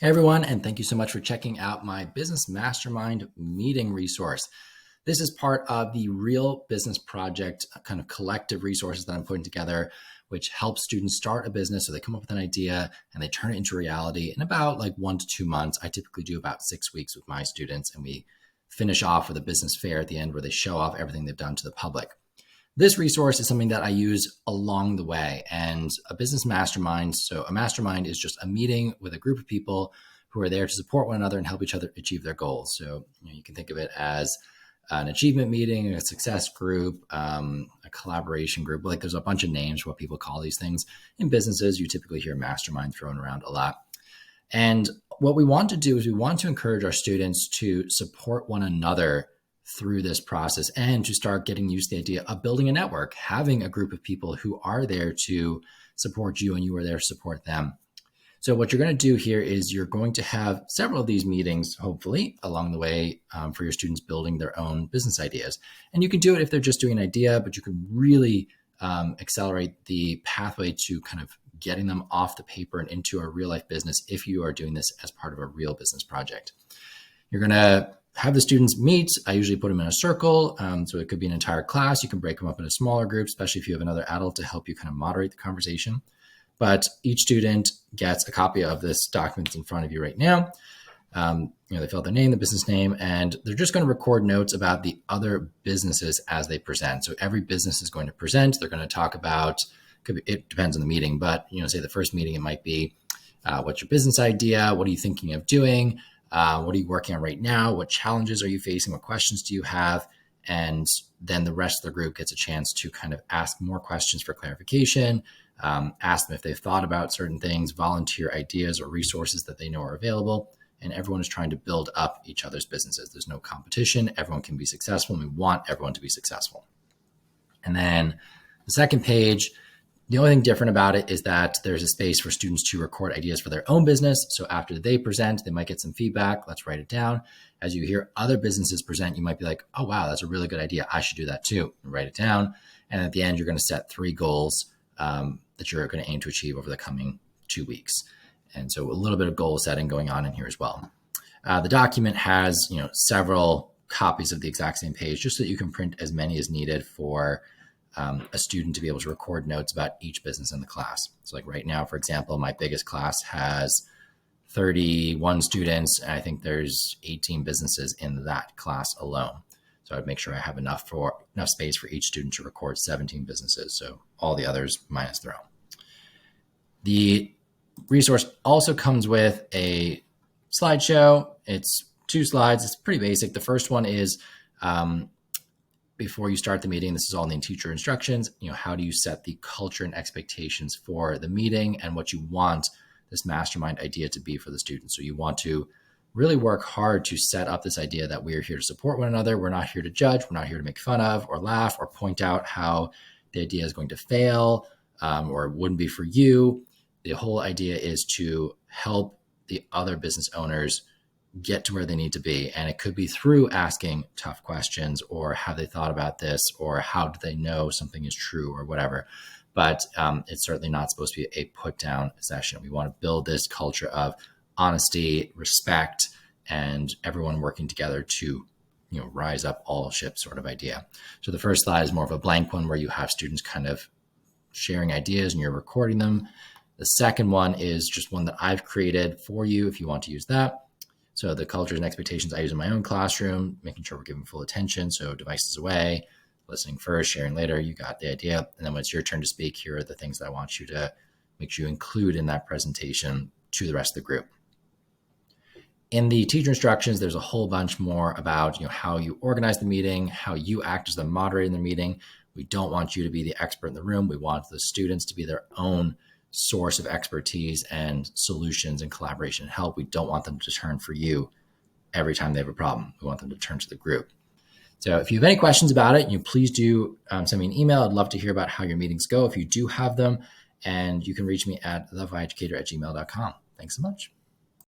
Hey everyone, and thank you so much for checking out my Business Mastermind meeting resource. This is part of the Real Business Project kind of collective resources that I'm putting together, which helps students start a business. So they come up with an idea and they turn it into reality in about like 1 to 2 months. I typically do about 6 weeks with my students, and we finish off with a business fair at the end where they show off everything they've done to the public. This resource is something that I use along the way, and a business mastermind. So a mastermind is just a meeting with a group of people who are there to support one another and help each other achieve their goals. So you can think of it as an achievement meeting, a success group, a collaboration group. Like there's a bunch of names for what people call these things. In businesses, you typically hear mastermind thrown around a lot. And what we want to do is we want to encourage our students to support one another through this process and to start getting used to the idea of building a network, having a group of people who are there to support you and you are there to support them. So what you're going to do here is you're going to have several of these meetings, hopefully, along the way for your students building their own business ideas. And you can do it if they're just doing an idea, but you can really accelerate the pathway to kind of getting them off the paper and into a real life business if you are doing this as part of a real business project. You're going to have the students meet. I usually put them in a circle. So it could be an entire class. You can break them up into smaller groups, especially if you have another adult to help you kind of moderate the conversation. But each student gets a copy of this document in front of you right now. They fill out their name, the business name, and they're just going to record notes about the other businesses as they present. So every business is going to present. They're going to talk about, it depends on the meeting, but say the first meeting, it might be, what's your business idea? What are you thinking of doing? What are you working on right now? What challenges are you facing? What questions do you have? And then the rest of the group gets a chance to kind of ask more questions for clarification, ask them if they've thought about certain things, volunteer ideas or resources that they know are available. And everyone is trying to build up each other's businesses. There's no competition. Everyone can be successful, and we want everyone to be successful. And then the second page, the only thing different about it is that there's a space for students to record ideas for their own business. So after they present, they might get some feedback. Let's write it down. As you hear other businesses present, you might be like, oh, wow, that's a really good idea. I should do that too. And write it down. And at the end, you're going to set 3 goals that you're going to aim to achieve over the coming 2 weeks. And so a little bit of goal setting going on in here as well. The document has, several copies of the exact same page, just so that you can print as many as needed for a student to be able to record notes about each business in the class. So like right now, for example, my biggest class has 31 students, and I think there's 18 businesses in that class alone. So I'd make sure I have enough space for each student to record 17 businesses. So all the others minus their own. The resource also comes with a slideshow. It's 2 slides. It's pretty basic. The first one is before you start the meeting. This is all in the teacher instructions. How do you set the culture and expectations for the meeting and what you want this mastermind idea to be for the students. So you want to really work hard to set up this idea that we are here to support one another. We're not here to judge. We're not here to make fun of or laugh or point out how the idea is going to fail or it wouldn't be for you. The whole idea is to help the other business owners get to where they need to be. And it could be through asking tough questions, or have they thought about this, or how do they know something is true, or whatever. But it's certainly not supposed to be a put down session. We want to build this culture of honesty, respect, and everyone working together to rise up all ships sort of idea. So the first slide is more of a blank one where you have students kind of sharing ideas and you're recording them. The second one is just one that I've created for you if you want to use that. So the cultures and expectations I use in my own classroom, making sure we're giving full attention. So devices away, listening first, sharing later, you got the idea. And then when it's your turn to speak, here are the things that I want you to make sure you include in that presentation to the rest of the group. In the teacher instructions, there's a whole bunch more about how you organize the meeting, how you act as the moderator in the meeting. We don't want you to be the expert in the room. We want the students to be their own source of expertise and solutions and collaboration and help. We don't want them to turn for you every time they have a problem. We want them to turn to the group. So if you have any questions about it, please do send me an email. I'd love to hear about how your meetings go if you do have them. And you can reach me at thevieducator@gmail.com. Thanks so much.